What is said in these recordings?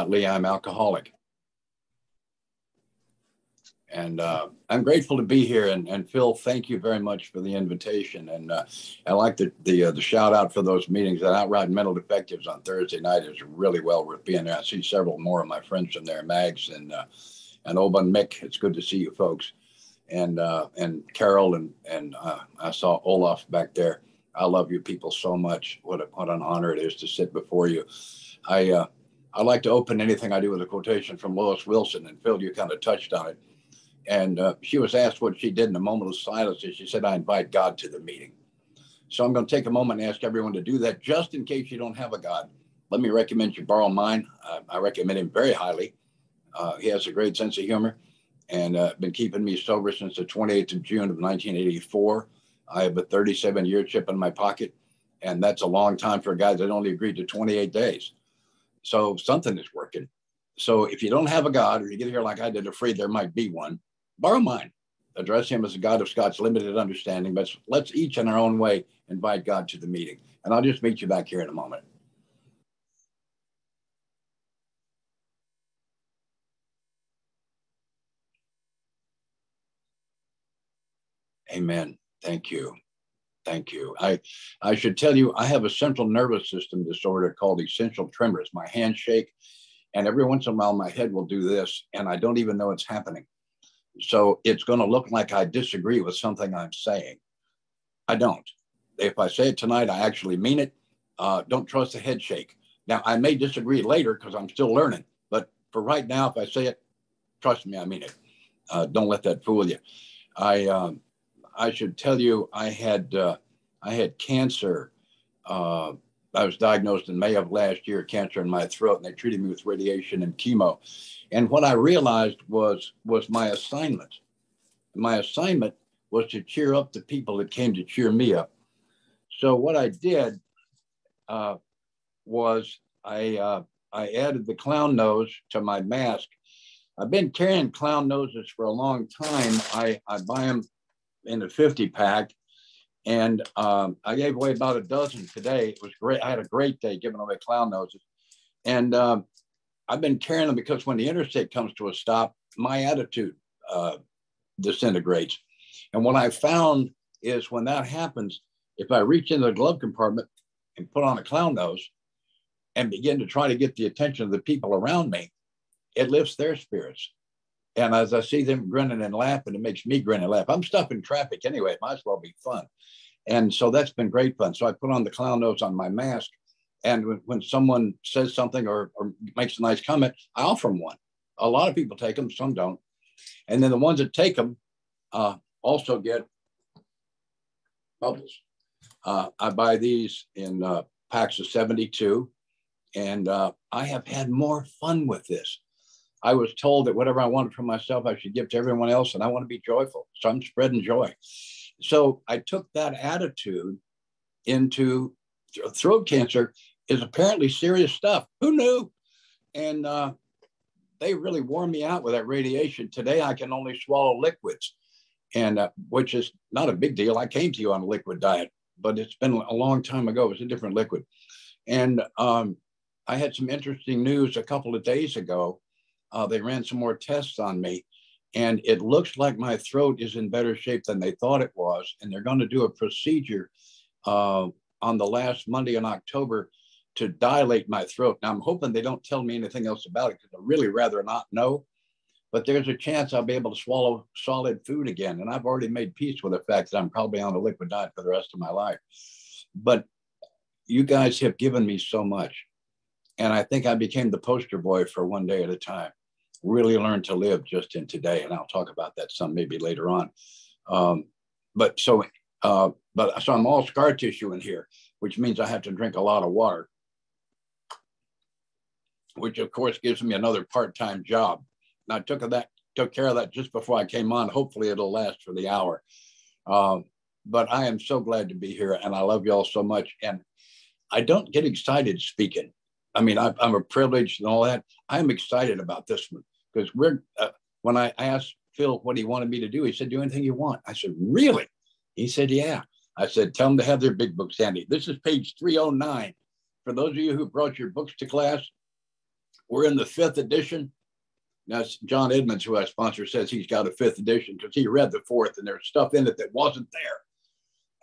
Lee, I'm alcoholic. And I'm grateful to be here. And Phil, thank you very much for the invitation. And I like the shout out for those meetings. That Outright Mental Defectives on Thursday night is really well worth being there. I see several more of my friends from there, Mags and Oba and Mick. It's good to see you folks. And Carol and I saw Olaf back there. I love you people so much. What an honor it is to sit before you. I like to open anything I do with a quotation from Lois Wilson, and Phil, you kind of touched on it. And she was asked what she did in a moment of silence, and she said, "I invite God to the meeting." So I'm going to take a moment and ask everyone to do that, just in case you don't have a God. Let me recommend you borrow mine. I recommend him very highly. He has a great sense of humor, and been keeping me sober since the 28th of June of 1984. I have a 37-year chip in my pocket, and that's a long time for a guy that only agreed to 28 days. So something is working. So if you don't have a God, or you get here like I did, afraid there might be one, borrow mine. Address him as a God of Scott's limited understanding, but let's each in our own way invite God to the meeting. And I'll just meet you back here in a moment. Amen. Thank you. Thank you. I should tell you, I have a central nervous system disorder called essential tremors. My hands shake, and every once in a while my head will do this, and I don't even know it's happening. So it's going to look like I disagree with something I'm saying. I don't. If I say it tonight, I actually mean it. Don't trust the head shake. Now, I may disagree later because I'm still learning, but for right now, if I say it, trust me, I mean it. Don't let that fool you. I should tell you, I had cancer. I was diagnosed in May of last year, cancer in my throat, and they treated me with radiation and chemo. And what I realized was my assignment. My assignment was to cheer up the people that came to cheer me up. So what I did was I added the clown nose to my mask. I've been carrying clown noses for a long time. I buy them in a 50 pack. And I gave away about a dozen today. It was great. I had a great day giving away clown noses. And I've been carrying them because when the interstate comes to a stop, my attitude disintegrates. And what I found is when that happens, if I reach into the glove compartment and put on a clown nose and begin to try to get the attention of the people around me, it lifts their spirits. And as I see them grinning and laughing, it makes me grin and laugh. I'm stuck in traffic anyway. It might as well be fun. And so that's been great fun. So I put on the clown nose on my mask. And when someone says something or makes a nice comment, I offer them one. A lot of people take them, some don't. And then the ones that take them also get bubbles. I buy these in packs of 72. And I have had more fun with this. I was told that whatever I wanted for myself, I should give to everyone else, and I want to be joyful. So I'm spreading joy. So I took that attitude into throat cancer is apparently serious stuff. Who knew? And they really wore me out with that radiation. Today, I can only swallow liquids, and which is not a big deal. I came to you on a liquid diet, but it's been a long time ago. It was a different liquid. And I had some interesting news a couple of days ago. They ran some more tests on me, and it looks like my throat is in better shape than they thought it was. And they're going to do a procedure on the last Monday in October to dilate my throat. Now, I'm hoping they don't tell me anything else about it because I'd really rather not know. But there's a chance I'll be able to swallow solid food again. And I've already made peace with the fact that I'm probably on a liquid diet for the rest of my life. But you guys have given me so much. And I think I became the poster boy for one day at a time. Really learned to live just in today. And I'll talk about that some maybe later on. So I'm all scar tissue in here, which means I have to drink a lot of water, which of course gives me another part-time job. And I took care of that just before I came on. Hopefully it'll last for the hour. But I am so glad to be here, and I love you all so much. And I don't get excited speaking. I mean, I'm a privileged and all that. I'm excited about this one because when I asked Phil what he wanted me to do, he said, "Do anything you want." I said, "Really?" He said, "Yeah." I said, "Tell them to have their big books handy." This is page 309. For those of you who brought your books to class, We're in the 5th edition. Now, John Edmonds, who I sponsor, says he's got a 5th edition because he read the 4th and there's stuff in it that wasn't there.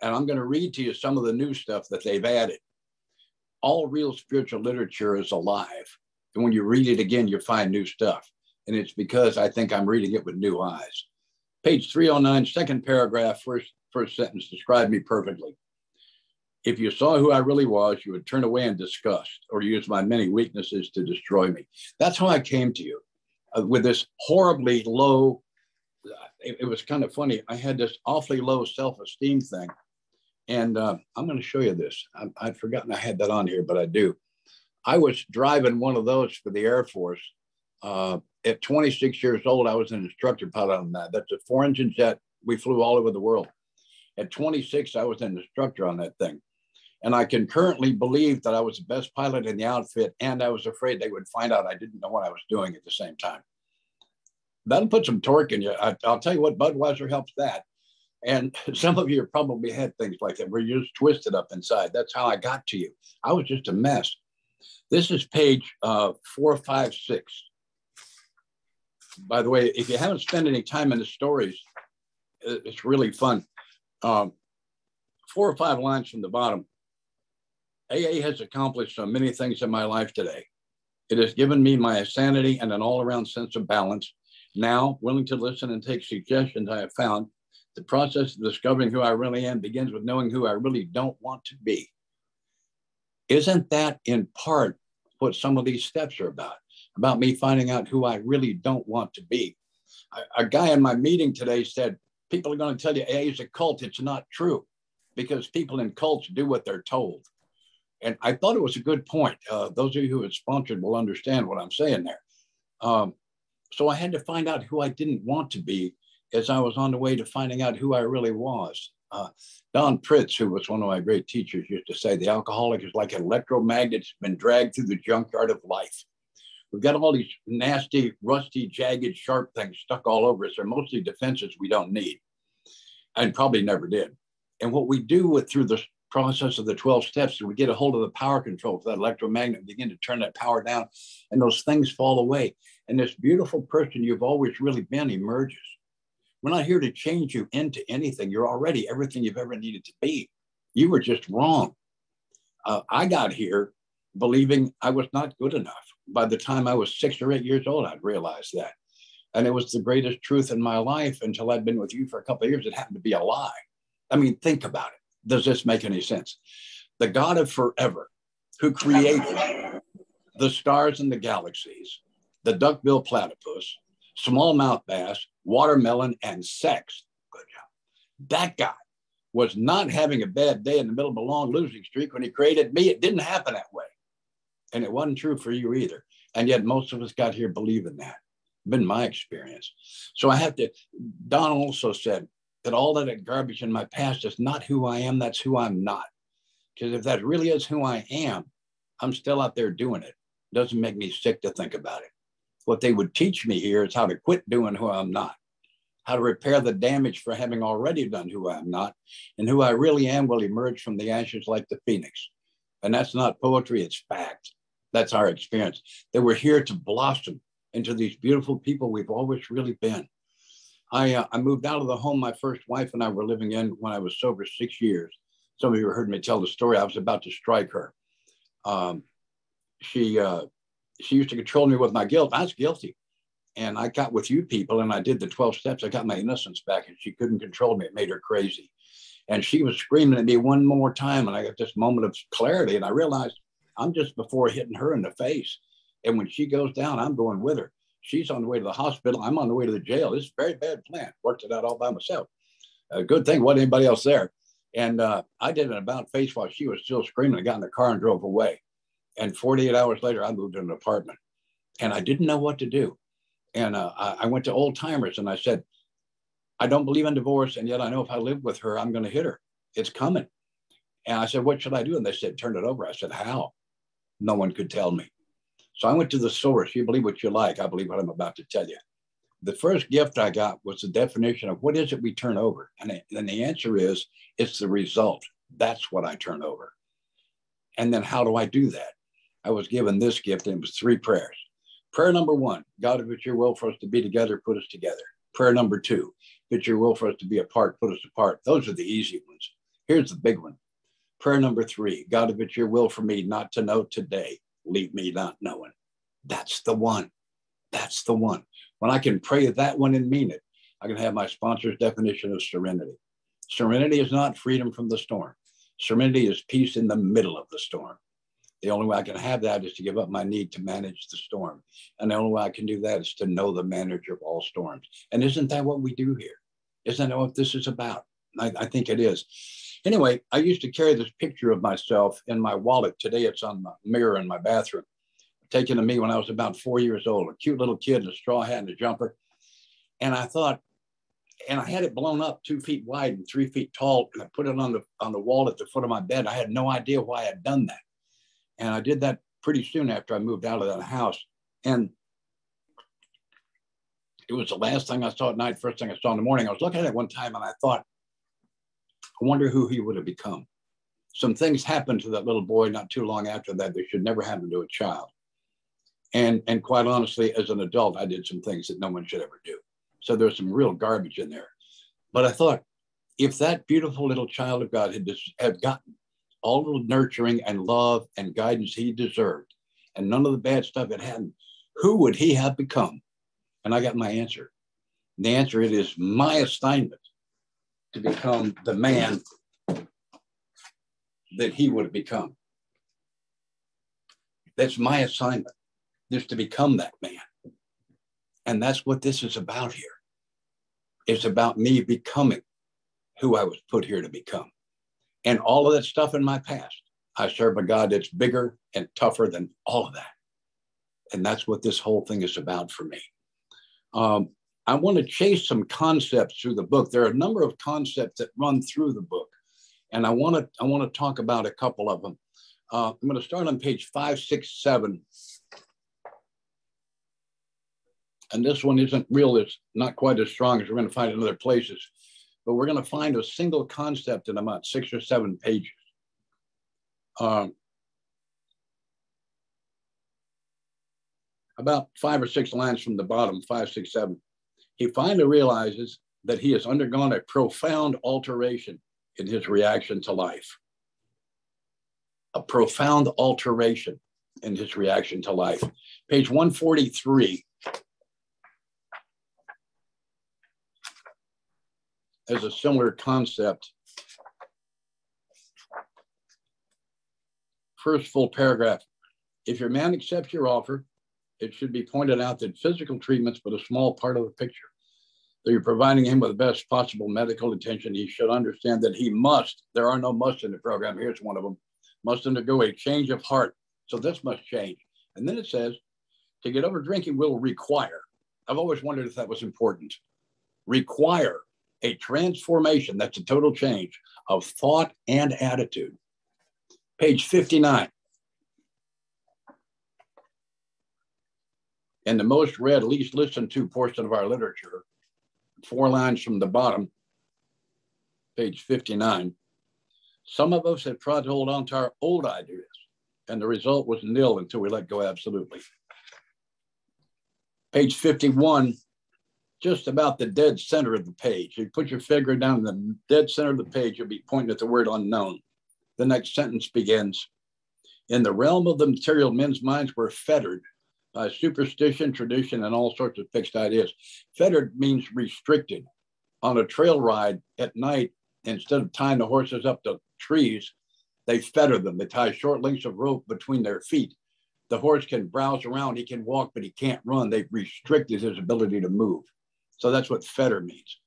And I'm going to read to you some of the new stuff that they've added. All real spiritual literature is alive. And when you read it again, you find new stuff. And it's because I think I'm reading it with new eyes. Page 309, second paragraph, first sentence, describe me perfectly. If you saw who I really was, you would turn away in disgust or use my many weaknesses to destroy me. That's how I came to you with this horribly low, it was kind of funny. I had this awfully low self-esteem thing. And I'm going to show you this. I'd forgotten I had that on here, but I do. I was driving one of those for the Air Force. At 26 years old, I was an instructor pilot on that. That's a 4-engine jet. We flew all over the world. At 26, I was an instructor on that thing. And I concurrently believed that I was the best pilot in the outfit, and I was afraid they would find out I didn't know what I was doing at the same time. That'll put some torque in you. I'll tell you what, Budweiser helps that. And some of you probably had things like that where you're just twisted up inside. That's how I got to you. I was just a mess. This is page 456. By the way, if you haven't spent any time in the stories, it's really fun. 4 or 5 lines from the bottom. AA has accomplished so many things in my life today. It has given me my sanity and an all-around sense of balance. Now, willing to listen and take suggestions, I have found the process of discovering who I really am begins with knowing who I really don't want to be. Isn't that in part what some of these steps are about me finding out who I really don't want to be? A guy in my meeting today said, people are going to tell you AA is a cult. It's not true because people in cults do what they're told. And I thought it was a good point. Those of you who have sponsored will understand what I'm saying there. So I had to find out who I didn't want to be as I was on the way to finding out who I really was. Don Pritz, who was one of my great teachers, used to say, the alcoholic is like an electromagnet that's been dragged through the junkyard of life. We've got all these nasty, rusty, jagged, sharp things stuck all over us. They're mostly defenses we don't need and probably never did. And what we do through the process of the 12 steps is we get a hold of the power control for that electromagnet and begin to turn that power down, and those things fall away. And this beautiful person you've always really been emerges. We're not here to change you into anything. You're already everything you've ever needed to be. You were just wrong. I got here believing I was not good enough. By the time I was 6 or 8 years old, I'd realized that. And it was the greatest truth in my life until I'd been with you for a couple of years. It happened to be a lie. I mean, think about it. Does this make any sense? The God of forever, who created the stars and the galaxies, the duck-billed platypus, smallmouth bass, watermelon, and sex. Good job. That guy was not having a bad day in the middle of a long losing streak when he created me. It didn't happen that way. And it wasn't true for you either. And yet most of us got here believing that. Been my experience. So I have to, Don also said that all that garbage in my past is not who I am, that's who I'm not. Because if that really is who I am, I'm still out there doing it. It doesn't make me sick to think about it. What they would teach me here is how to quit doing who I'm not, how to repair the damage for having already done who I'm not, and who I really am will emerge from the ashes like the phoenix. And that's not poetry, it's fact. That's our experience. That we're here to blossom into these beautiful people we've always really been. I moved out of the home my first wife and I were living in when I was sober 6 years. Some of you heard me tell the story. I was about to strike her. She used to control me with my guilt. I was guilty. And I got with you people and I did the 12 steps. I got my innocence back and she couldn't control me. It made her crazy. And she was screaming at me one more time. And I got this moment of clarity and I realized I'm just before hitting her in the face. And when she goes down, I'm going with her. She's on the way to the hospital. I'm on the way to the jail. It's a very bad plan. Worked it out all by myself. Good thing wasn't anybody else there. And I did an about face while she was still screaming. I got in the car and drove away. And 48 hours later, I moved in an apartment. And I didn't know what to do. And I went to old timers and I said, I don't believe in divorce. And yet I know if I live with her, I'm going to hit her. It's coming. And I said, what should I do? And they said, turn it over. I said, how? No one could tell me. So I went to the source. You believe what you like. I believe what I'm about to tell you. The first gift I got was the definition of what is it we turn over? And then the answer is, it's the result. That's what I turn over. And then how do I do that? I was given this gift and it was 3 prayers. Prayer number one, God, if it's your will for us to be together, put us together. Prayer number two, if it's your will for us to be apart, put us apart. Those are the easy ones. Here's the big one. Prayer number three, God, if it's your will for me not to know today, leave me not knowing. That's the one. That's the one. When I can pray that one and mean it, I can have my sponsor's definition of serenity. Serenity is not freedom from the storm. Serenity is peace in the middle of the storm. The only way I can have that is to give up my need to manage the storm. And the only way I can do that is to know the manager of all storms. And isn't that what we do here? Isn't that what this is about? I think it is. Anyway, I used to carry this picture of myself in my wallet. Today it's on the mirror in my bathroom. Taken to me when I was about 4 years old, a cute little kid in a straw hat and a jumper. And I thought, and I had it blown up 2 feet wide and 3 feet tall. And I put it on the wall at the foot of my bed. I had no idea why I'd done that. And I did that pretty soon after I moved out of that house. And it was the last thing I saw at night, first thing I saw in the morning. I was looking at it one time and I thought, I wonder who he would have become. Some things happened to that little boy not too long after that that should never happen to a child. And quite honestly, as an adult, I did some things that no one should ever do. So there's some real garbage in there. But I thought, if that beautiful little child of God had gotten all the nurturing and love and guidance he deserved, and none of the bad stuff it hadn't, who would he have become? And I got my answer. And the answer, it is my assignment to become the man that he would have become. That's my assignment, is to become that man. And that's what this is about here. It's about me becoming who I was put here to become. And all of that stuff in my past, I serve a God that's bigger and tougher than all of that. And that's what this whole thing is about for me. I want to chase some concepts through the book. There are a number of concepts that run through the book. And I want to talk about a couple of them. I'm going to start on page 567. And this one isn't real, it's not quite as strong as we're going to find in other places, but we're going to find a single concept in about 6 or 7 pages. About 5 or 6 lines from the bottom, 5, 6, 7. He finally realizes that he has undergone a profound alteration in his reaction to life. A profound alteration in his reaction to life. Page 143. There's a similar concept. First full paragraph. If your man accepts your offer, it should be pointed out that physical treatment's but a small part of the picture. Though you're providing him with the best possible medical attention, he should understand that he must, there are no musts in the program, here's one of them, must undergo a change of heart. So this must change. And then it says, to get over drinking will require, I've always wondered if that was important, require a transformation, that's a total change, of thought and attitude. Page 59. In the most read, least listened to portion of our literature, 4 lines from the bottom, page 59, some of us have tried to hold on to our old ideas, and the result was nil until we let go absolutely. Page 51, just about the dead center of the page. You put your finger down in the dead center of the page, you'll be pointing at the word unknown. The next sentence begins, in the realm of the material, men's minds were fettered by superstition, tradition, and all sorts of fixed ideas. Fettered means restricted. On a trail ride at night, instead of tying the horses up to trees, they fetter them. They tie short lengths of rope between their feet. The horse can browse around, he can walk, but he can't run. They've restricted his ability to move. So that's what fetter means.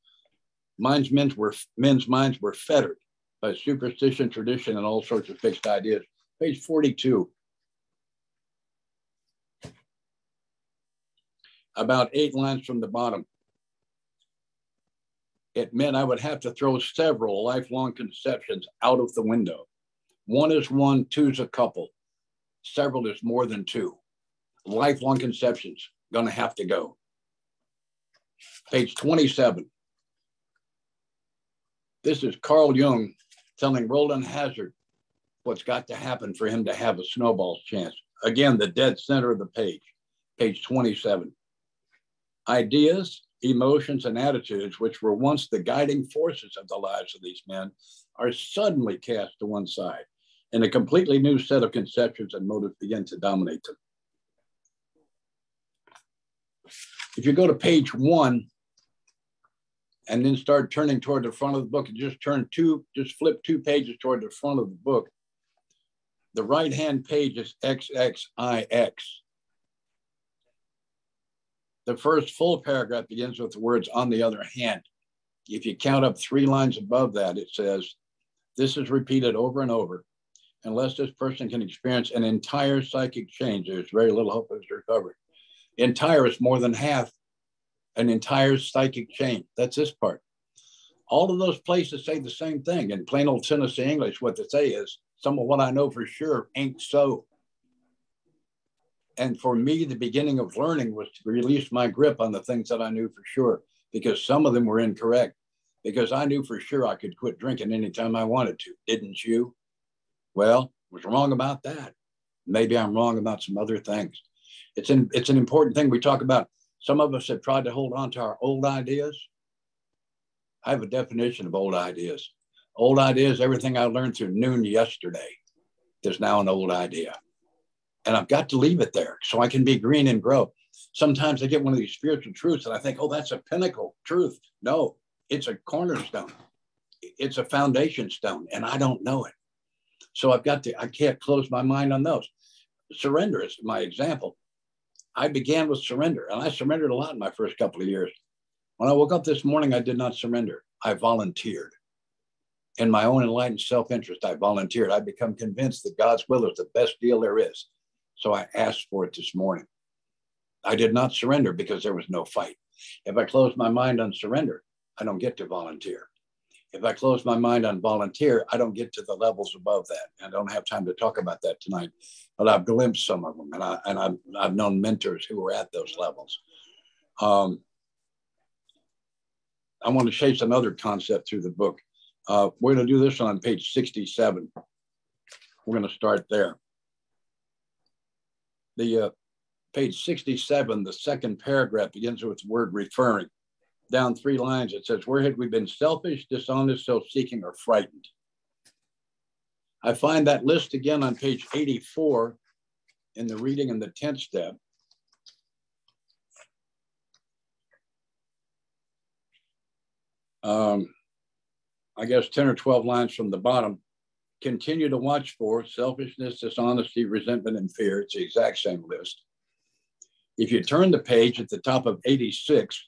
Men's minds were fettered by superstition, tradition, and all sorts of fixed ideas. Page 42. About 8 lines from the bottom. It meant I would have to throw several lifelong conceptions out of the window. 1 is 1, 2 is a couple. Several is more than 2. Lifelong conceptions, gonna have to go. Page 27. This is Carl Jung telling Roland Hazard what's got to happen for him to have a snowball's chance. Again, the dead center of the page. page 27. Ideas, emotions, and attitudes, which were once the guiding forces of the lives of these men, are suddenly cast to one side, and a completely new set of conceptions and motives begin to dominate them. If you go to page 1 and then start turning toward the front of the book, and just flip 2 pages toward the front of the book, the right-hand page is XXIX. The first full paragraph begins with the words, on the other hand. If you count up 3 lines above that, it says, this is repeated over and over. Unless this person can experience an entire psychic change, there's very little hope of his recovery. Entire is more than half an entire psychic change. That's this part. All of those places say the same thing. In plain old Tennessee English, what they say is, some of what I know for sure ain't so. And for me, the beginning of learning was to release my grip on the things that I knew for sure, because some of them were incorrect, because I knew for sure I could quit drinking anytime I wanted to. Didn't you? Well, I was wrong about that. Maybe I'm wrong about some other things. It's an important thing we talk about. Some of us have tried to hold on to our old ideas. I have a definition of old ideas. Old ideas, everything I learned through noon yesterday is now an old idea. And I've got to leave it there so I can be green and grow. Sometimes I get one of these spiritual truths and I think, oh, that's a pinnacle truth. No, it's a cornerstone. It's a foundation stone, and I don't know it. So I can't close my mind on those. Surrender is my example. I began with surrender, and I surrendered a lot in my first couple of years. When I woke up this morning, I did not surrender. I volunteered. In my own enlightened self-interest, I volunteered. I become convinced that God's will is the best deal there is. So I asked for it this morning. I did not surrender because there was no fight. If I close my mind on surrender, I don't get to volunteer. If I close my mind on volunteer, I don't get to the levels above that. I don't have time to talk about that tonight, but I've glimpsed some of them, and I've known mentors who were at those levels. I want to chase another concept through the book. We're going to do this on page 67. We're going to start there. The page 67, the second paragraph begins with the word referring. Down 3 lines, it says, where had we been selfish, dishonest, self-seeking, or frightened? I find that list again on page 84 in the reading in the 10th step. I guess 10 or 12 lines from the bottom. Continue to watch for selfishness, dishonesty, resentment, and fear. It's the exact same list. If you turn the page at the top of 86,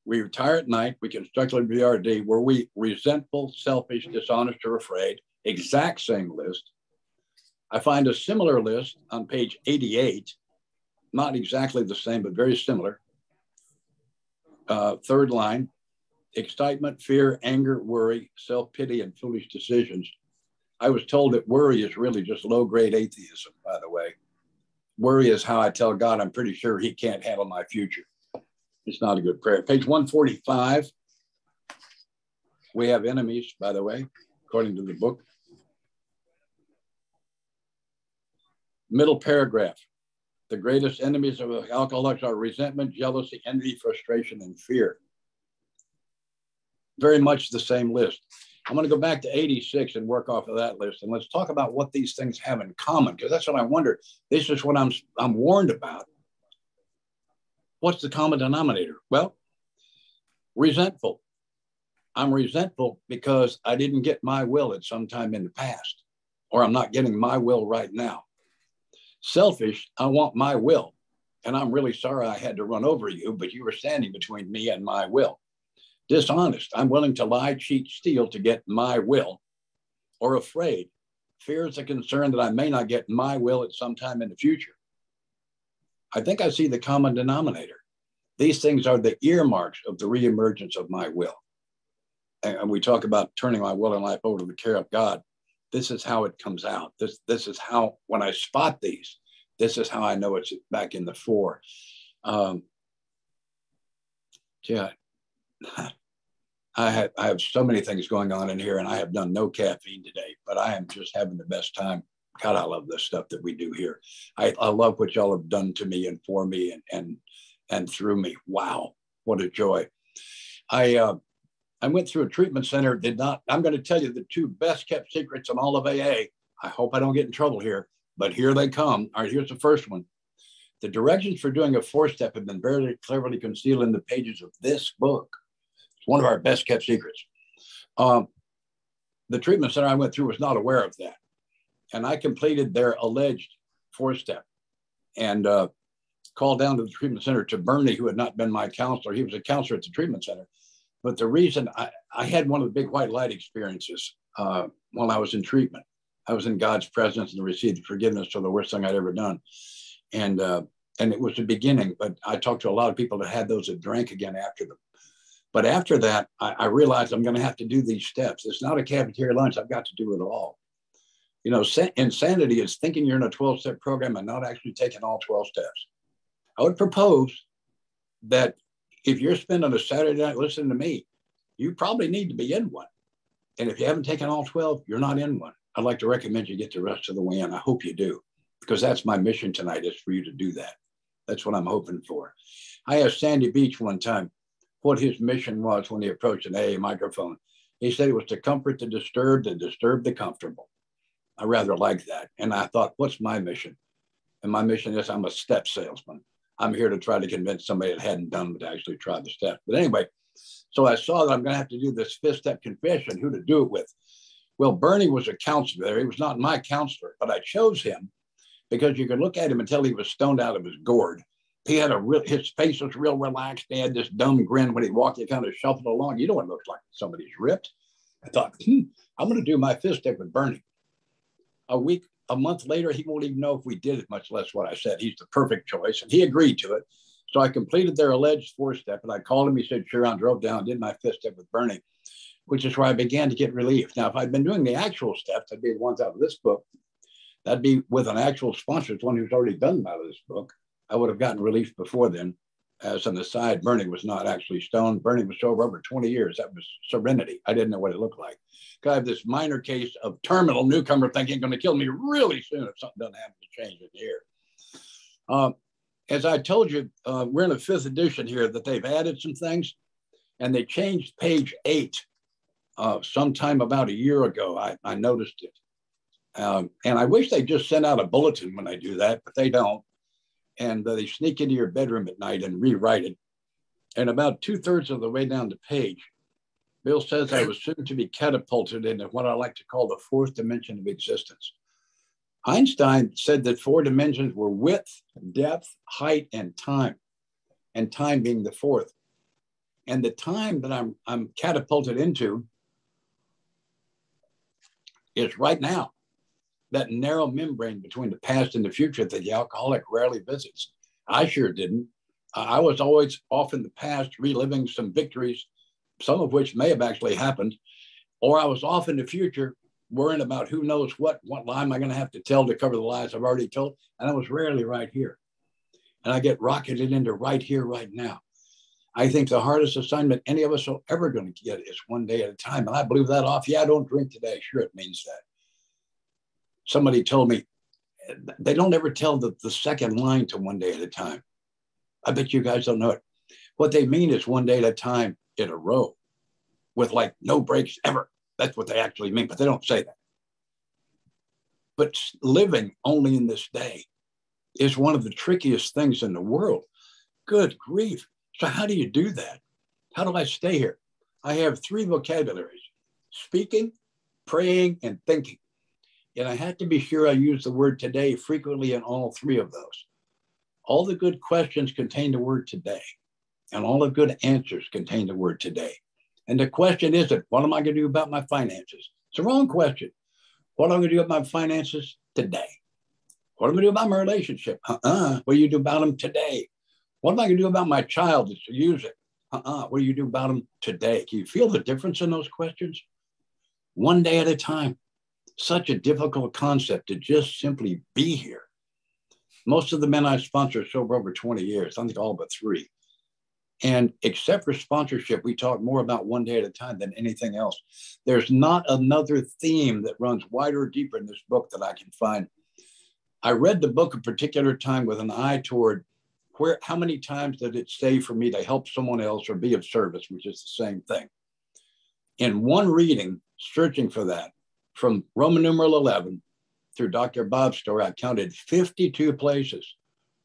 we retire at night, we constructively BRD, were we resentful, selfish, dishonest, or afraid? Exact same list. I find a similar list on page 88, not exactly the same, but very similar. 3rd line, excitement, fear, anger, worry, self-pity, and foolish decisions. I was told that worry is really just low-grade atheism, by the way. Worry is how I tell God I'm pretty sure he can't handle my future. It's not a good prayer. Page 145, we have enemies, by the way, according to the book. Middle paragraph. The greatest enemies of alcoholics are resentment, jealousy, envy, frustration, and fear. Very much the same list. I'm going to go back to 86 and work off of that list. And let's talk about what these things have in common, because that's what I wonder. This is what I'm warned about. What's the common denominator? Well, resentful. I'm resentful because I didn't get my will at some time in the past, or I'm not getting my will right now. Selfish, I want my will. And I'm really sorry I had to run over you, but you were standing between me and my will. Dishonest, I'm willing to lie, cheat, steal to get my will. Or afraid, fear is a concern that I may not get my will at some time in the future. I think I see the common denominator. These things are the earmarks of the reemergence of my will. And we talk about turning my will and life over to the care of God. This is how it comes out. This is how, when I spot these, this is how I know it's back in the fore. Yeah, I have so many things going on in here, and I have done no caffeine today, but I am just having the best time. God, I love this stuff that we do here. I love what y'all have done to me and for me and through me. Wow, what a joy. I went through a treatment center, I'm going to tell you the two best kept secrets in all of AA. I hope I don't get in trouble here, but here they come. All right, here's the first one. The directions for doing a 4-step have been very cleverly concealed in the pages of this book. It's one of our best kept secrets. The treatment center I went through was not aware of that. And I completed their alleged 4-step and called down to the treatment center to Bernie, who had not been my counselor. He was a counselor at the treatment center. But the reason I had one of the big white light experiences while I was in treatment. I was in God's presence and received forgiveness for the worst thing I'd ever done. And it was the beginning, but I talked to a lot of people that had those that drank again after them. But after that, I realized I'm going to have to do these steps. It's not a cafeteria lunch. I've got to do it all. You know, insanity is thinking you're in a 12-step program and not actually taking all 12 steps. I would propose that if you're spending a Saturday night listening to me, you probably need to be in one. And if you haven't taken all 12, you're not in one. I'd like to recommend you get the rest of the way in. I hope you do, because that's my mission tonight, is for you to do that. That's what I'm hoping for. I asked Sandy Beach one time what his mission was when he approached an AA microphone. He said it was to comfort the disturbed and disturb the comfortable. I rather like that. And I thought, what's my mission? And my mission is I'm a step salesman. I'm here to try to convince somebody that hadn't done it to actually try the steps. But anyway, so I saw that I'm going to have to do this 5-step confession, who to do it with. Well, Bernie was a counselor there. He was not my counselor, but I chose him because you could look at him and tell he was stoned out of his gourd. He had his face was real relaxed. He had this dumb grin when he walked. He kind of shuffled along. You know what it looks like? Somebody's ripped. I thought, I'm going to do my 5-step with Bernie. A month later, he won't even know if we did it, much less what I said. He's the perfect choice, and he agreed to it. So I completed their alleged 4-step, and I called him. He said, sure, I drove down, did my 5th step with Bernie, which is where I began to get relief. Now, if I'd been doing the actual steps, that'd be the ones out of this book. That'd be with an actual sponsor, one who's already done them out of this book. I would have gotten relief before then. As an aside, Bernie was not actually stoned. Bernie was sober over 20 years. That was Serenity. I didn't know what it looked like. I have this minor case of terminal newcomer thinking going to kill me really soon if something doesn't happen to change it here. As I told you, we're in a 5th edition here that they've added some things, and they changed page 8 sometime about a year ago. I noticed it. And I wish they just sent out a bulletin when they do that, but they don't. And they sneak into your bedroom at night and rewrite it. And about 2/3 of the way down the page, Bill says I was soon to be catapulted into what I like to call the 4th dimension of existence. Einstein said that 4 dimensions were width, depth, height, and time being the 4th. And the time that I'm catapulted into is right now. That narrow membrane between the past and the future that the alcoholic rarely visits. I sure didn't. I was always off in the past, reliving some victories, some of which may have actually happened, or I was off in the future, worrying about who knows what lie am I going to have to tell to cover the lies I've already told, and I was rarely right here. And I get rocketed into right here, right now. I think the hardest assignment any of us are ever going to get is one day at a time, and I blew that off. Yeah, I don't drink today. Sure, it means that. Somebody told me they don't ever tell the second line to one day at a time. I bet you guys don't know it. What they mean is one day at a time in a row with like no breaks ever. That's what they actually mean, but they don't say that. But living only in this day is one of the trickiest things in the world. Good grief. So how do you do that? How do I stay here? I have 3 vocabularies: speaking, praying, and thinking. And I had to be sure I use the word today frequently in all 3 of those. All the good questions contain the word today, and all the good answers contain the word today. And the question isn't, what am I going to do about my finances? It's the wrong question. What am I going to do about my finances today? What am I going to do about my relationship? What do you do about them today? What am I going to do about my child that's using? What do you do about them today? Can you feel the difference in those questions? One day at a time. Such a difficult concept to just simply be here. Most of the men I sponsor are sober over 20 years. I think all but 3. And except for sponsorship, we talk more about one day at a time than anything else. There's not another theme that runs wider or deeper in this book that I can find. I read the book a particular time with an eye toward how many times did it say for me to help someone else or be of service, which is the same thing. In one reading, searching for that, from Roman numeral 11 through Dr. Bob's story, I counted 52 places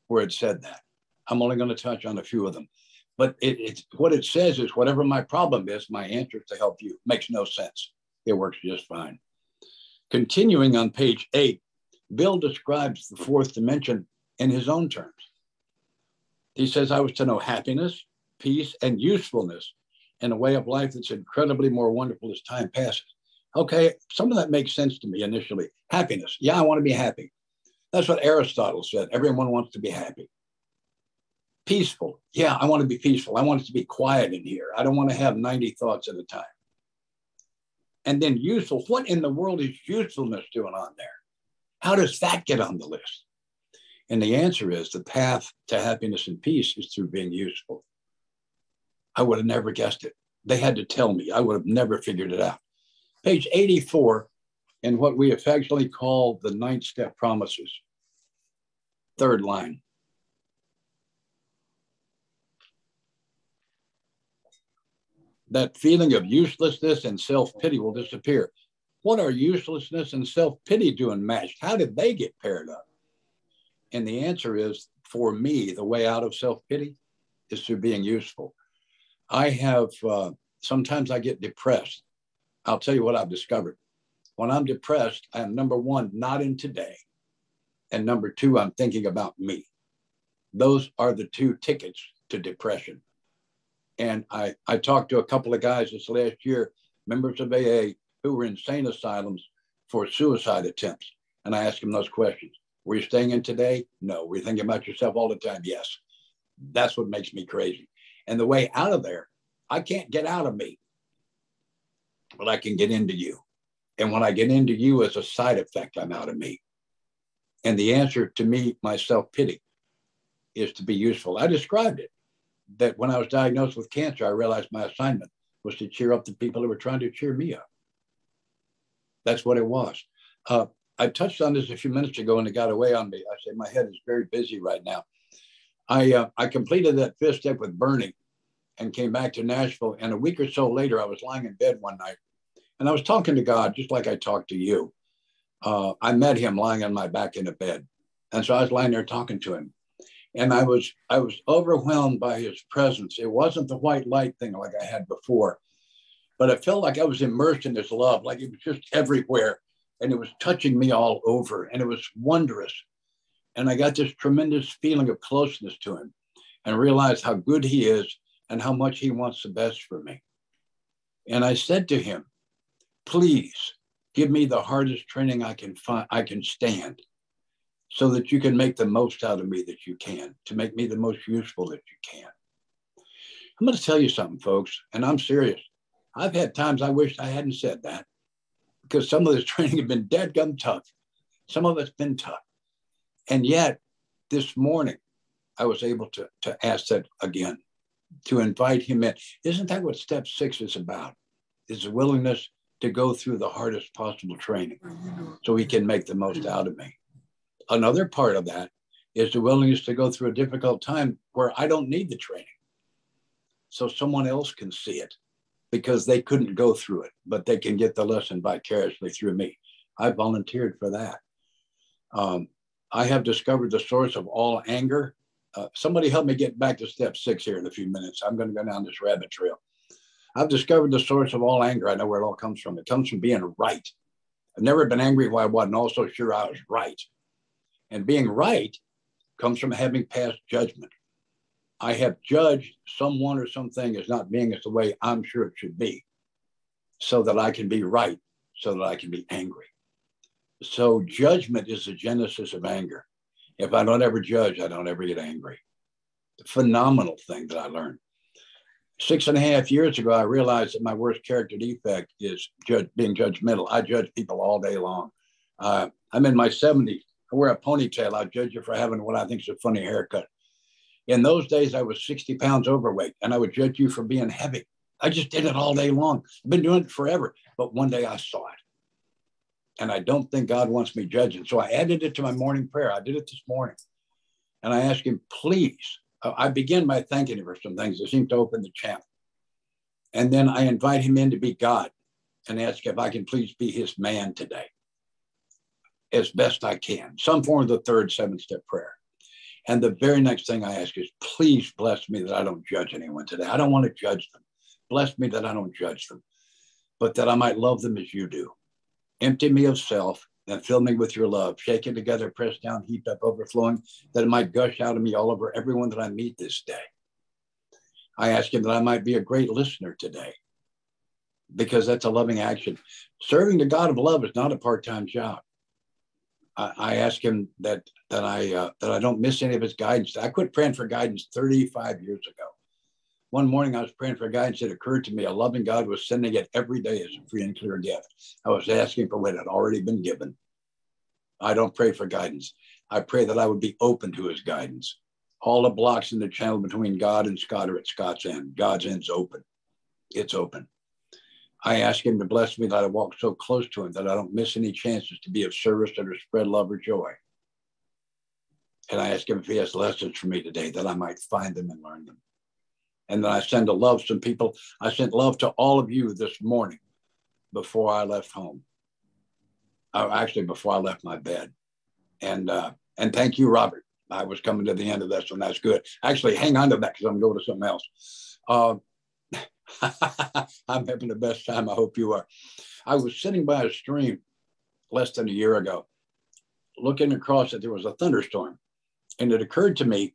where it said that. I'm only going to touch on a few of them. But it's what it says is whatever my problem is, my answer is to help you. Makes no sense. It works just fine. Continuing on page 8, Bill describes the fourth dimension in his own terms. He says, I was to know happiness, peace, and usefulness in a way of life that's incredibly more wonderful as time passes. Okay, some of that makes sense to me initially. Happiness. Yeah, I want to be happy. That's what Aristotle said. Everyone wants to be happy. Peaceful. Yeah, I want to be peaceful. I want it to be quiet in here. I don't want to have 90 thoughts at a time. And then useful. What in the world is usefulness doing on there? How does that get on the list? And the answer is the path to happiness and peace is through being useful. I would have never guessed it. They had to tell me. I would have never figured it out. Page 84, in what we affectionately call the 9th step promises. Third line. That feeling of uselessness and self-pity will disappear. What are uselessness and self-pity doing matched? How did they get paired up? And the answer is, for me, the way out of self-pity is through being useful. I have, sometimes I get depressed. I'll tell you what I've discovered. When I'm depressed, I'm number one, not in today. And number two, I'm thinking about me. Those are the two tickets to depression. And I talked to a couple of guys this last year, members of AA, who were in insane asylums for suicide attempts. And I asked them those questions. Were you staying in today? No. Were you thinking about yourself all the time? Yes. That's what makes me crazy. And the way out of there, I can't get out of me, but I can get into you. And when I get into you as a side effect, I'm out of me. And the answer to me, my self-pity, is to be useful. I described it, that when I was diagnosed with cancer, I realized my assignment was to cheer up the people who were trying to cheer me up. That's what it was. I touched on this a few minutes ago and it got away on me. I say my head is very busy right now. I completed that fifth step with Bernie and came back to Nashville. And a week or so later, I was lying in bed one night and I was talking to God, just like I talked to you. I met him lying on my back in a bed. And so I was lying there talking to him. And I was overwhelmed by his presence. It wasn't the white light thing like I had before, but it felt like I was immersed in his love, like it was just everywhere. And it was touching me all over. And it was wondrous. And I got this tremendous feeling of closeness to him and realized how good he is and how much he wants the best for me. And I said to him, please give me the hardest training I can stand so that you can make the most out of me that you can, to make me the most useful that you can. I'm going to tell you something, folks, and I'm serious. I've had times I wish I hadn't said that because some of this training had been deadgum tough. Some of it's been tough. And yet, this morning, I was able to ask that again, to invite him in. Isn't that what step 6 is about? Is the willingness to go through the hardest possible training so he can make the most out of me. Another part of that is the willingness to go through a difficult time where I don't need the training. So someone else can see it because they couldn't go through it, but they can get the lesson vicariously through me. I volunteered for that. I have discovered the source of all anger. Somebody help me get back to step 6 here in a few minutes. I'm going to go down this rabbit trail. I've discovered the source of all anger. I know where it all comes from. It comes from being right. I've never been angry when I wasn't also sure I was right. And being right comes from having passed judgment. I have judged someone or something as not being as the way I'm sure it should be, so that I can be right, so that I can be angry. So judgment is the genesis of anger. If I don't ever judge, I don't ever get angry. The phenomenal thing that I learned. 6.5 years ago, I realized that my worst character defect is being judgmental. I judge people all day long. I'm in my 70s. I wear a ponytail. I judge you for having what I think is a funny haircut. In those days, I was 60 pounds overweight, and I would judge you for being heavy. I just did it all day long. I've been doing it forever. But one day I saw it. And I don't think God wants me judging. So I added it to my morning prayer. I did it this morning. And I asked him, please. I begin by thanking him for some things that seem to open the channel. And then I invite him in to be God and ask if I can please be his man today as best I can. Some form of the third 7-step prayer. And the very next thing I ask is, please bless me that I don't judge anyone today. I don't want to judge them. Bless me that I don't judge them, but that I might love them as you do. Empty me of self and fill me with your love, shaken together, pressed down, heaped up, overflowing, that it might gush out of me all over everyone that I meet this day. I ask him that I might be a great listener today, because that's a loving action. Serving the God of love is not a part-time job. I ask him that I don't miss any of his guidance. I quit praying for guidance 35 years ago. One morning I was praying for guidance. It occurred to me a loving God was sending it every day as a free and clear gift. I was asking for what had already been given. I don't pray for guidance. I pray that I would be open to his guidance. All the blocks in the channel between God and Scott are at Scott's end. God's end's open. It's open. I ask him to bless me that I walk so close to him that I don't miss any chances to be of service or to spread love or joy. And I ask him if he has lessons for me today, that I might find them and learn them. And then I send a love to some people. I sent love to all of you this morning before I left home. Actually, before I left my bed. And thank you, Robert. I was coming to the end of this one. That's good. Actually, hang on to that because I'm going to something else. I'm having the best time. I hope you are. I was sitting by a stream less than a year ago, looking across it. There was a thunderstorm. And it occurred to me,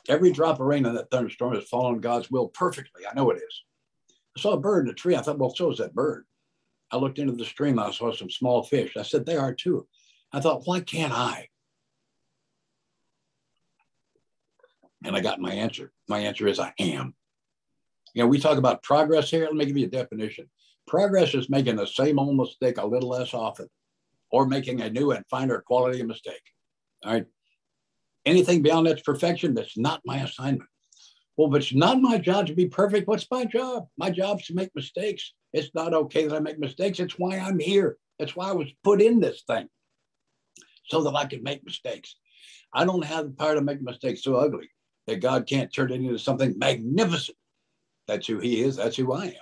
every drop of rain in that thunderstorm is following God's will perfectly. I know it is. I saw a bird in a tree. I thought, well, so is that bird. I looked into the stream. I saw some small fish. I said, they are too. I thought, why can't I? And I got my answer. My answer is I am. You know, we talk about progress here. Let me give you a definition. Progress is making the same old mistake a little less often, or making a new and finer quality of mistake. All right. Anything beyond that's perfection, that's not my assignment. Well, if it's not my job to be perfect, what's my job? My job is to make mistakes. It's not okay that I make mistakes. It's why I'm here. That's why I was put in this thing, so that I can make mistakes. I don't have the power to make mistakes so ugly that God can't turn it into something magnificent. That's who he is. That's who I am.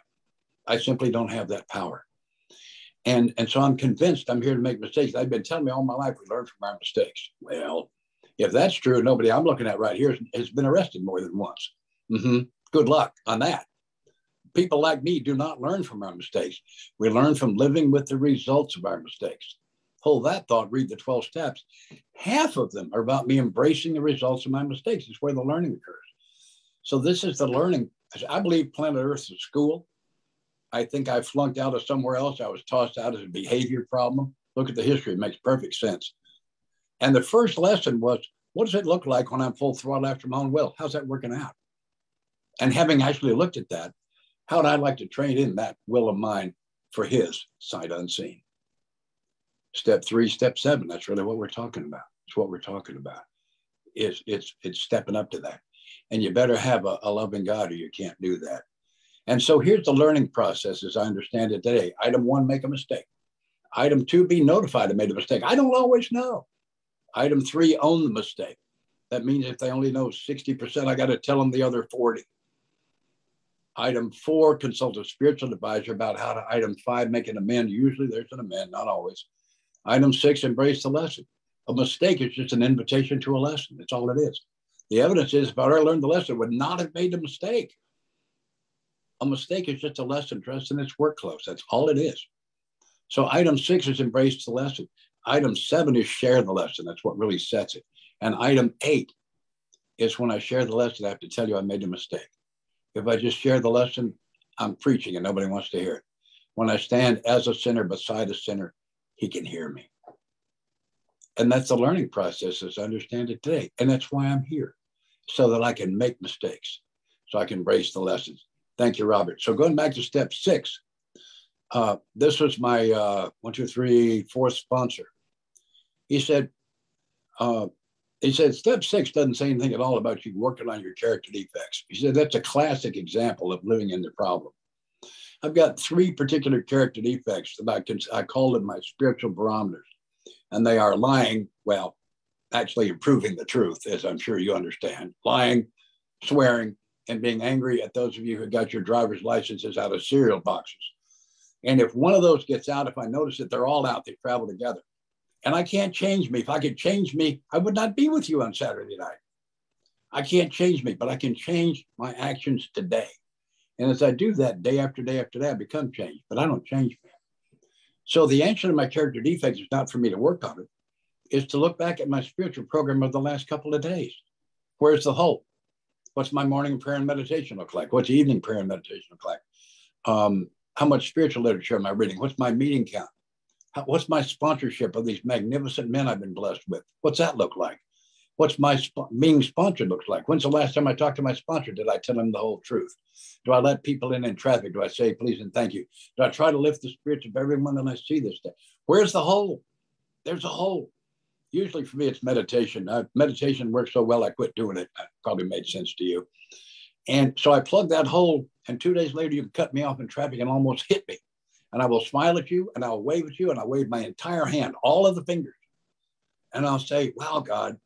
I simply don't have that power. And so I'm convinced I'm here to make mistakes. They've been telling me all my life we learn from our mistakes. Well, if that's true, nobody I'm looking at right here has been arrested more than once. Good luck on that. People like me do not learn from our mistakes. We learn from living with the results of our mistakes. Hold that thought, read the 12 steps. Half of them are about me embracing the results of my mistakes. It's where the learning occurs. So this is the learning. I believe planet Earth is a school. I think I flunked out of somewhere else. I was tossed out as a behavior problem. Look at the history. It makes perfect sense. And the first lesson was, what does it look like when I'm full throttle after my own will? How's that working out? And having actually looked at that, how would I like to train in that will of mine for his sight unseen? Step 3, step 7, that's really what we're talking about. It's what we're talking about. It's stepping up to that. And you better have a loving God or you can't do that. And so here's the learning process as I understand it today. Item 1, make a mistake. Item 2, be notified I made a mistake. I don't always know. Item 3, own the mistake. That means if they only know 60%, I got to tell them the other 40. Item 4, consult a spiritual advisor about how to. Item 5, make an amend. Usually there's an amend, not always. Item 6, embrace the lesson. A mistake is just an invitation to a lesson. That's all it is. The evidence is if I already learned the lesson, I would not have made the mistake. A mistake is just a lesson dressed in its work clothes. That's all it is. So item 6 is embrace the lesson. Item 7 is share the lesson. That's what really sets it. And item 8 is when I share the lesson, I have to tell you I made a mistake. If I just share the lesson, I'm preaching and nobody wants to hear it. When I stand as a sinner beside a sinner, he can hear me. And that's the learning process as I understand it today. And that's why I'm here, so that I can make mistakes, so I can embrace the lessons. Thank you, Robert. So going back to step 6, this was my 4th sponsor. He said, He said, step 6 doesn't say anything at all about you working on your character defects. He said, that's a classic example of living in the problem. I've got 3 particular character defects that I call them my spiritual barometers. And they are lying, well, actually improving the truth, as I'm sure you understand, lying, swearing, and being angry at those of you who got your driver's licenses out of cereal boxes. And if one of those gets out, if I notice that they're all out, they travel together. And I can't change me. If I could change me, I would not be with you on Saturday night. I can't change me, but I can change my actions today. And as I do that day after day after day, I become changed, but I don't change me. So the answer to my character defects is not for me to work on it, is to look back at my spiritual program of the last couple of days. Where's the hope? What's my morning prayer and meditation look like? What's evening prayer and meditation look like? How much spiritual literature am I reading? What's my meeting count? What's my sponsorship of these magnificent men I've been blessed with? What's that look like? What's my being sponsored looks like? When's the last time I talked to my sponsor? Did I tell him the whole truth? Do I let people in traffic? Do I say please and thank you? Do I try to lift the spirits of everyone that I see this day? Where's the hole? There's a hole. Usually for me, it's meditation. Meditation works so well, I quit doing it. That probably made sense to you. And so I plugged that hole, and 2 days later, you can cut me off in traffic and almost hit me. And I will smile at you, and I'll wave at you, and I'll wave my entire hand, all of the fingers. And I'll say, wow, God,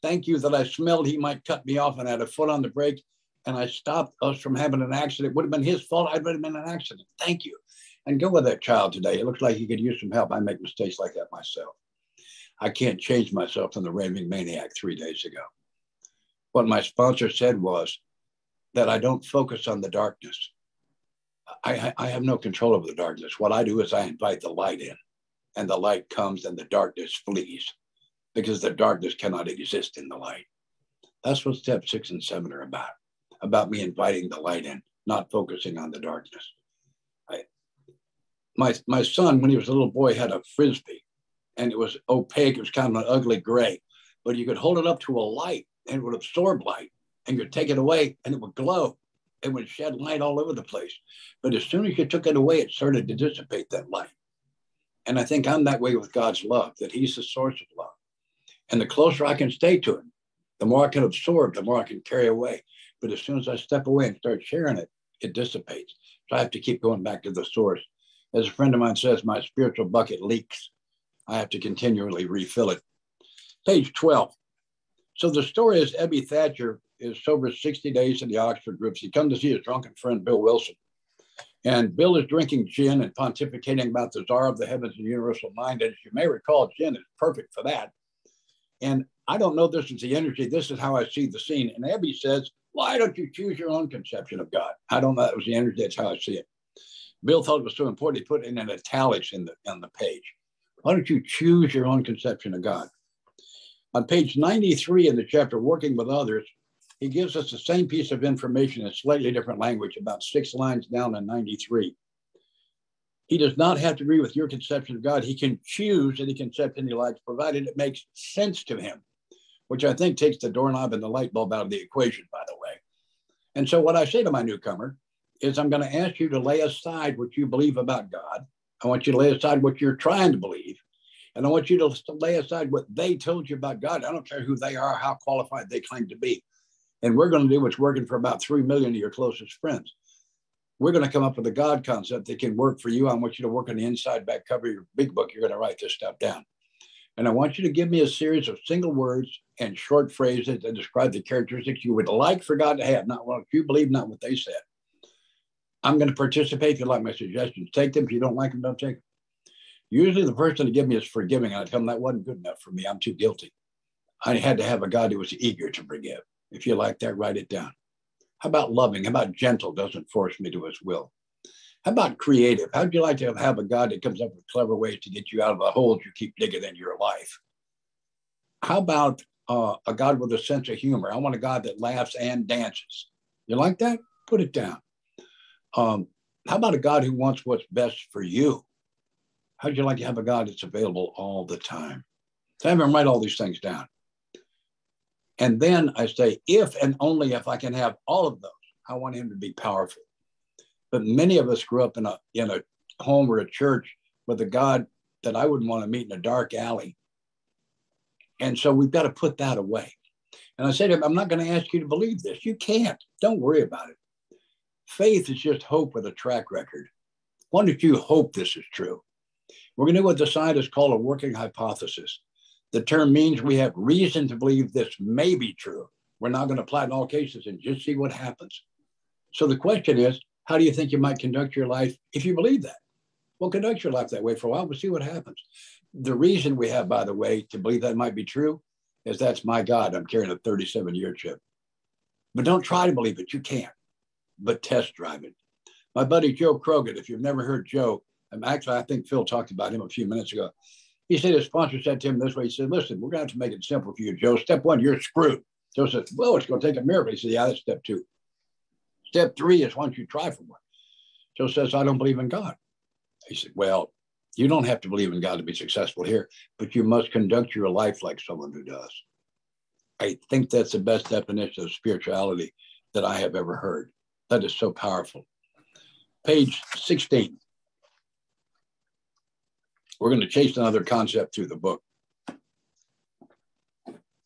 thank you that I smelled he might cut me off and I had a foot on the brake, and I stopped us from having an accident. It would have been his fault. I'd have been in an accident. Thank you. And go with that child today. It looks like he could use some help. I make mistakes like that myself. I can't change myself from the raving maniac 3 days ago. What my sponsor said was that I don't focus on the darkness. I have no control over the darkness. What I do is I invite the light in, and the light comes and the darkness flees, because the darkness cannot exist in the light. That's what step 6 and 7 are about me inviting the light in, not focusing on the darkness. My son, when he was a little boy, had a Frisbee, and it was opaque. It was kind of an ugly gray, but you could hold it up to a light and it would absorb light, and you could take it away and it would glow. It would shed light all over the place. But as soon as you took it away, it started to dissipate that light. And I think I'm that way with God's love, that he's the source of love. And the closer I can stay to him, the more I can absorb, the more I can carry away. But as soon as I step away and start sharing it, it dissipates. So I have to keep going back to the source. As a friend of mine says, my spiritual bucket leaks. I have to continually refill it. Page 12. So the story is Ebby Thatcher is sober 60 days in the Oxford groups. He comes to see his drunken friend, Bill Wilson. And Bill is drinking gin and pontificating about the czar of the heavens and universal mind. And as you may recall, gin is perfect for that. And I don't know this is the energy. This is how I see the scene. And Ebby says, why don't you choose your own conception of God? I don't know. That was the energy. That's how I see it. Bill thought it was so important. He put it in italics on the page. Why don't you choose your own conception of God? On page 93 in the chapter, Working with Others, he gives us the same piece of information in slightly different language, about 6 lines down in 93. He does not have to agree with your conception of God. He can choose any conception he likes, provided it makes sense to him, which I think takes the doorknob and the light bulb out of the equation, by the way. And so what I say to my newcomer is, I'm going to ask you to lay aside what you believe about God. I want you to lay aside what you're trying to believe. And I want you to lay aside what they told you about God. I don't care who they are, how qualified they claim to be. And we're going to do what's working for about 3 million of your closest friends. We're going to come up with a God concept that can work for you. I want you to work on the inside back cover of your big book. You're going to write this stuff down. And I want you to give me a series of single words and short phrases that describe the characteristics you would like for God to have, not what you believe, not what they said. I'm going to participate if you like my suggestions. Take them. If you don't like them, don't take them. Usually the person to give me is forgiving. I tell them that wasn't good enough for me. I'm too guilty. I had to have a God who was eager to forgive. If you like that, write it down. How about loving? How about gentle? Doesn't force me to his will. How about creative? How'd you like to have a God that comes up with clever ways to get you out of the holes you keep digging in your life? How about a God with a sense of humor? I want a God that laughs and dances. You like that? Put it down. How about a God who wants what's best for you? How'd you like to have a God that's available all the time? So have him write all these things down. And then I say, if and only if I can have all of those, I want him to be powerful. But many of us grew up in a home or a church with a God that I wouldn't want to meet in a dark alley. And so we've got to put that away. And I said to him, I'm not going to ask you to believe this. You can't. Don't worry about it. Faith is just hope with a track record. Why don't you hope this is true? We're going to do what the scientists call a working hypothesis. The term means we have reason to believe this may be true. We're not going to apply it in all cases and just see what happens. So the question is, how do you think you might conduct your life if you believe that? Well, conduct your life that way for a while. We'll see what happens. The reason we have, by the way, to believe that might be true is that's my God. I'm carrying a 37-year chip. But don't try to believe it. You can't. But test drive it. My buddy Joe Krogan, if you've never heard Joe, actually, I think Phil talked about him a few minutes ago. He said his sponsor said to him this way. He said, listen, we're going to have to make it simple for you, Joe. Step one, you're screwed. Joe said, well, it's going to take a miracle. He said, yeah, that's step two. Step three is once you try for one. Joe says, I don't believe in God. He said, well, you don't have to believe in God to be successful here, but you must conduct your life like someone who does. I think that's the best definition of spirituality that I have ever heard. That is so powerful. Page 16. We're going to chase another concept through the book.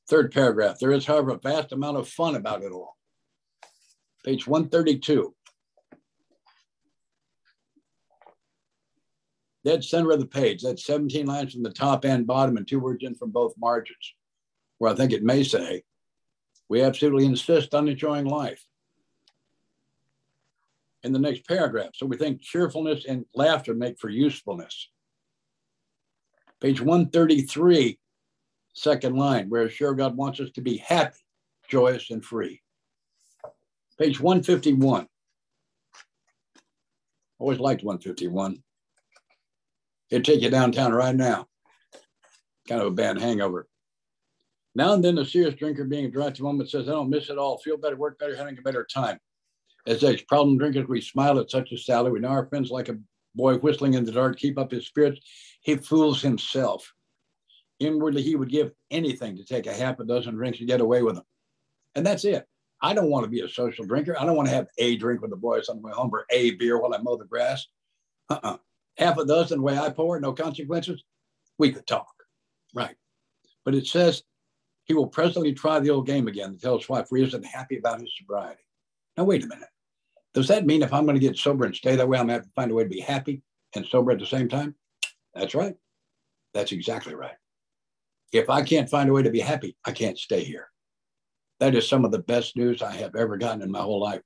Third paragraph. There is, however, a vast amount of fun about it all. Page 132. Dead center of the page. That's 17 lines from the top and bottom and 2 words in from both margins, where I think it may say, we absolutely insist on enjoying life. In the next paragraph, so we think cheerfulness and laughter make for usefulness. Page 133, second line, where sure God wants us to be happy, joyous, and free. Page 151. Always liked 151. It'd take you downtown right now. Kind of a bad hangover. Now and then, a serious drinker being a dry at the moment says, I don't miss it all, feel better, work better, having a better time. As ex-problem drinkers, we smile at such a sally. We know our friends like a boy whistling in the dark, keep up his spirits. He fools himself. Inwardly, he would give anything to take a half a dozen drinks and get away with them. And that's it. I don't want to be a social drinker. I don't want to have a drink with the boys on the way home or a beer while I mow the grass. Half a dozen, the way I pour, no consequences. We could talk. Right. But it says he will presently try the old game again to tell his wife he isn't happy about his sobriety. Now, wait a minute. Does that mean if I'm going to get sober and stay that way, I'm going to have to find a way to be happy and sober at the same time? That's right. That's exactly right. If I can't find a way to be happy, I can't stay here. That is some of the best news I have ever gotten in my whole life.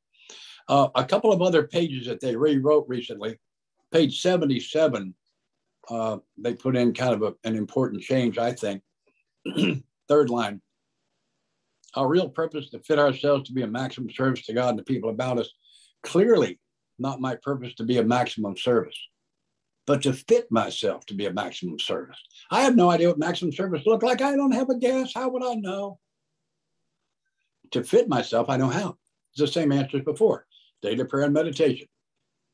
A couple of other pages that they rewrote recently. Page 77, they put in kind of an important change, I think. Third line. Our real purpose is to fit ourselves to be a maximum service to God and the people about us. Clearly not my purpose to be a maximum service, but to fit myself to be a maximum service. I have no idea what maximum service look like. I don't have a guess. How would I know? To fit myself, I know how. It's the same answer as before. Daily prayer and meditation,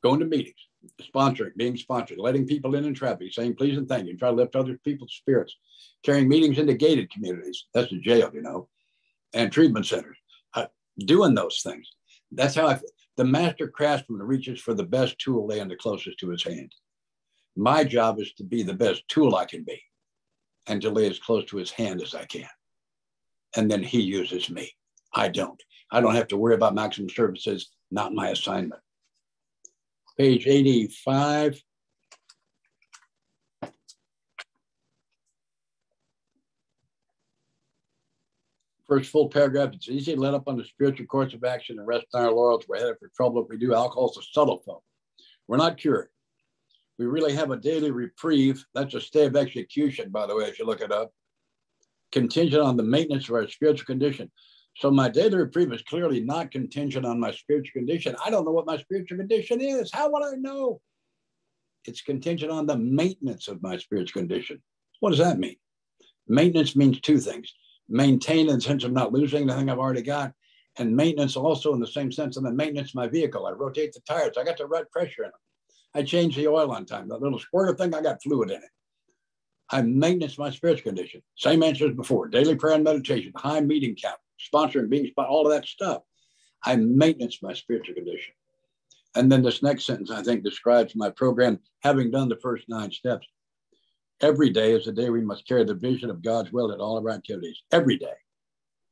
going to meetings, sponsoring, being sponsored, letting people in traffic, saying please and thank you, try to lift other people's spirits, carrying meetings into gated communities. That's a jail, you know, and treatment centers. Doing those things. That's how the master craftsman reaches for the best tool laying the closest to his hand. My job is to be the best tool I can be and to lay as close to his hand as I can. And then he uses me. I don't have to worry about maximum services, not my assignment. Page 85. First full paragraph, it's easy to let up on the spiritual course of action and rest on our laurels. We're headed for trouble if we do. Alcohol's a subtle foe. We're not cured. We really have a daily reprieve. That's a stay of execution, by the way, if you look it up. Contingent on the maintenance of our spiritual condition. So my daily reprieve is clearly not contingent on my spiritual condition. I don't know what my spiritual condition is. How would I know? It's contingent on the maintenance of my spiritual condition. What does that mean? Maintenance means two things. Maintain in the sense of not losing anything I've already got, and maintenance also in the same sense of the maintenance of my vehicle. I rotate the tires. I got the right pressure in them. I change the oil on time. That little squirter thing, I got fluid in it. I maintenance my spiritual condition. Same answer as before. Daily prayer and meditation, high meeting count, sponsoring, being all of that stuff. I maintenance my spiritual condition. And then this next sentence, I think, describes my program, having done the first 9 steps. Every day is a day we must carry the vision of God's will in all of our activities. Every day.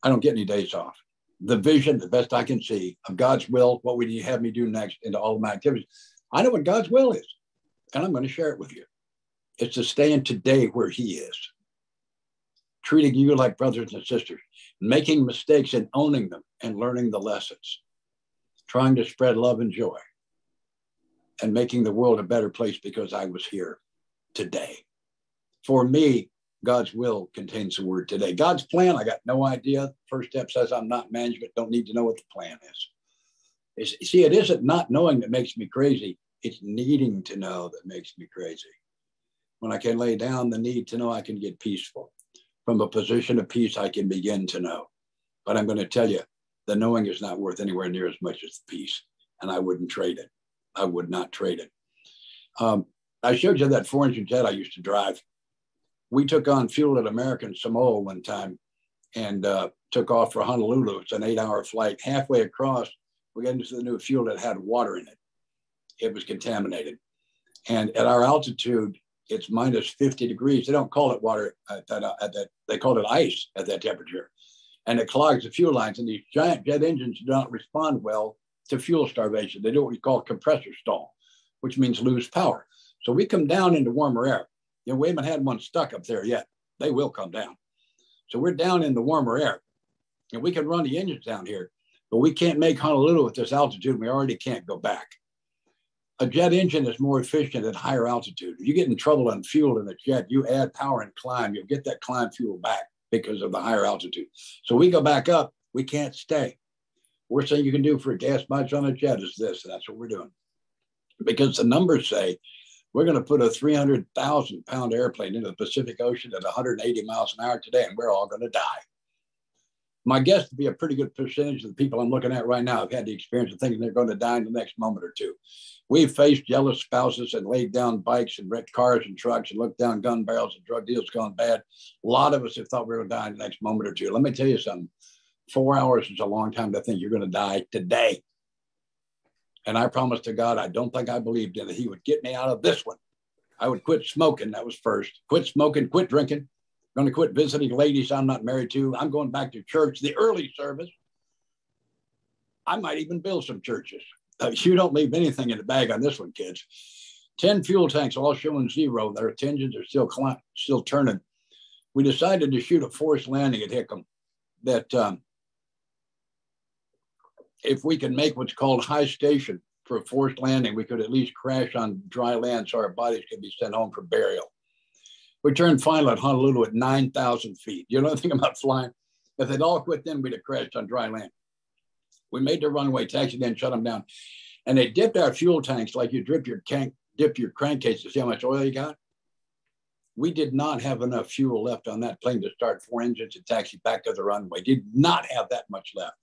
I don't get any days off. The vision, the best I can see, of God's will, what would you have me do next into all of my activities? I know what God's will is, and I'm going to share it with you. It's to stay in today where he is, treating you like brothers and sisters, making mistakes and owning them and learning the lessons, trying to spread love and joy, and making the world a better place because I was here today. For me, God's will contains the word today. God's plan, I got no idea. First step says I'm not management, don't need to know what the plan is. See, it isn't not knowing that makes me crazy. It's needing to know that makes me crazy. When I can lay down the need to know, I can get peaceful. From a position of peace, I can begin to know. But I'm going to tell you, the knowing is not worth anywhere near as much as the peace. And I wouldn't trade it. I would not trade it. I showed you that 4-engine jet I used to drive. We took on fuel at American Samoa one time and took off for Honolulu. It's an 8-hour flight. Halfway across, we got into the new fuel that had water in it. It was contaminated. And at our altitude, it's minus 50 degrees. They don't call it water at that, they call it ice at that temperature. And it clogs the fuel lines. And these giant jet engines do not respond well to fuel starvation. They do what we call compressor stall, which means lose power. So we come down into warmer air. You know, we haven't had one stuck up there yet. They will come down. So we're down in the warmer air. And we can run the engines down here, but we can't make Honolulu at this altitude. We already can't go back. A jet engine is more efficient at higher altitude. If you get in trouble on fuel in a jet, you add power and climb, you'll get that climb fuel back because of the higher altitude. So we go back up, we can't stay. Worst thing you can do for a gas mileage on a jet is this, and that's what we're doing. Because the numbers say we're going to put a 300,000-pound airplane into the Pacific Ocean at 180 miles an hour today, and we're all going to die. My guess would be a pretty good percentage of the people I'm looking at right now have had the experience of thinking they're going to die in the next moment or two. We've faced jealous spouses and laid down bikes and wrecked cars and trucks and looked down gun barrels and drug deals gone bad. A lot of us have thought we were going to die in the next moment or two. Let me tell you something. 4 hours is a long time to think you're going to die today. And I promised to God, I don't think I believed in it. He would get me out of this one. I would quit smoking. That was first. Quit smoking, quit drinking. I'm going to quit visiting ladies I'm not married to. I'm going back to church, the early service. I might even build some churches. You don't leave anything in the bag on this one, kids. 10 fuel tanks, all showing zero. Their engines are still turning. We decided to shoot a forced landing at Hickam that if we can make what's called high station for a forced landing, we could at least crash on dry land so our bodies could be sent home for burial. We turned final at Honolulu at 9,000 feet. You know anything about flying? If they'd all quit then, we'd have crashed on dry land. We made the runway, taxied in, shut them down. And they dipped our fuel tanks like you dip your crankcase to see how much oil you got. We did not have enough fuel left on that plane to start 4 engines and taxi back to the runway. Did not have that much left.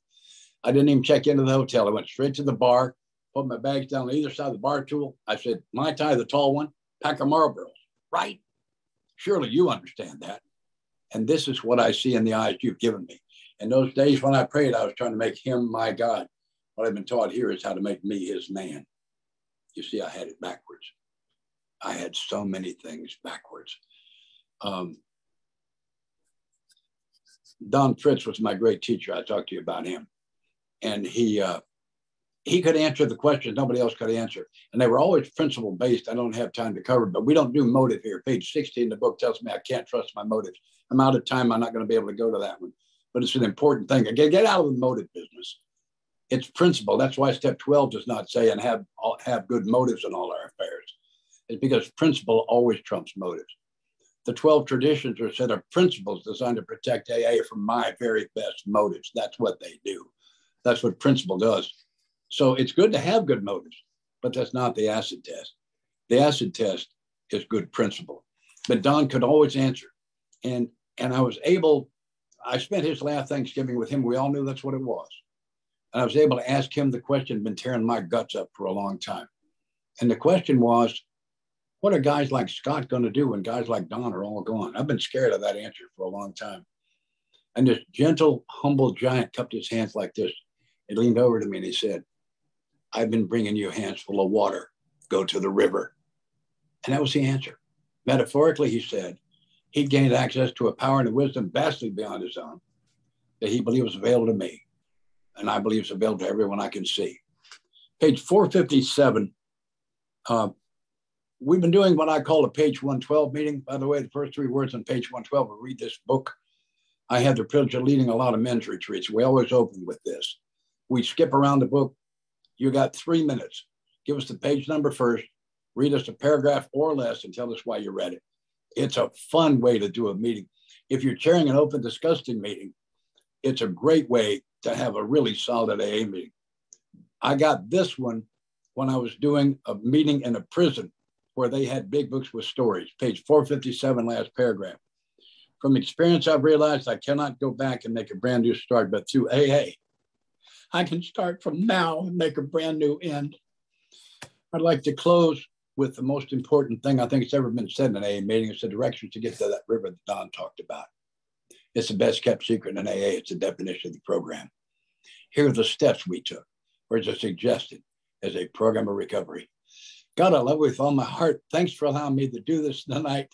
I didn't even check into the hotel. I went straight to the bar, put my bags down on either side of the bar tool. I said, Mai Tai, the tall one, pack of Marlboros, right? Surely you understand that. And this is what I see in the eyes you've given me. In those days when I prayed, I was trying to make him my God. What I've been taught here is how to make me his man. You see, I had it backwards. I had so many things backwards. Don Fritz was my great teacher. I talked to you about him. And he could answer the questions nobody else could answer. And they were always principle-based. I don't have time to cover, but we don't do motive here. Page 60 in the book tells me I can't trust my motives. I'm out of time. I'm not going to be able to go to that one. But it's an important thing. Again, get out of the motive business. It's principle. That's why step 12 does not say and have good motives in all our affairs. It's because principle always trumps motives. The 12 traditions are a set of principles designed to protect AA from my very best motives. That's what they do. That's what principle does. So it's good to have good motives, but that's not the acid test. The acid test is good principle. But Don could always answer. And I spent his last Thanksgiving with him. We all knew that's what it was. And I was able to ask him the question, been tearing my guts up for a long time. And the question was, what are guys like Scott going to do when guys like Don are all gone? I've been scared of that answer for a long time. And this gentle, humble giant cupped his hands like this. He leaned over to me and he said, I've been bringing you a handful of water. Go to the river. And that was the answer. Metaphorically, he said, he gained access to a power and a wisdom vastly beyond his own that he believes was available to me. And I believe it's available to everyone I can see. Page 457. We've been doing what I call a page 112 meeting. By the way, the first 3 words on page 112 will read this book. I had the privilege of leading a lot of men's retreats. We always open with this. We skip around the book. You got 3 minutes. Give us the page number first. Read us a paragraph or less and tell us why you read it. It's a fun way to do a meeting. If you're chairing an open discussion meeting, it's a great way to have a really solid AA meeting. I got this one when I was doing a meeting in a prison where they had big books with stories. Page 457, last paragraph. From experience, I've realized I cannot go back and make a brand new start, but through AA, I can start from now and make a brand new end. I'd like to close with the most important thing I think it's ever been said in an AA meeting. It's the directions to get to that river that Don talked about. It's the best kept secret in AA. It's the definition of the program. Here are the steps we took, or as I suggested, as a program of recovery. God, I love you with all my heart. Thanks for allowing me to do this tonight.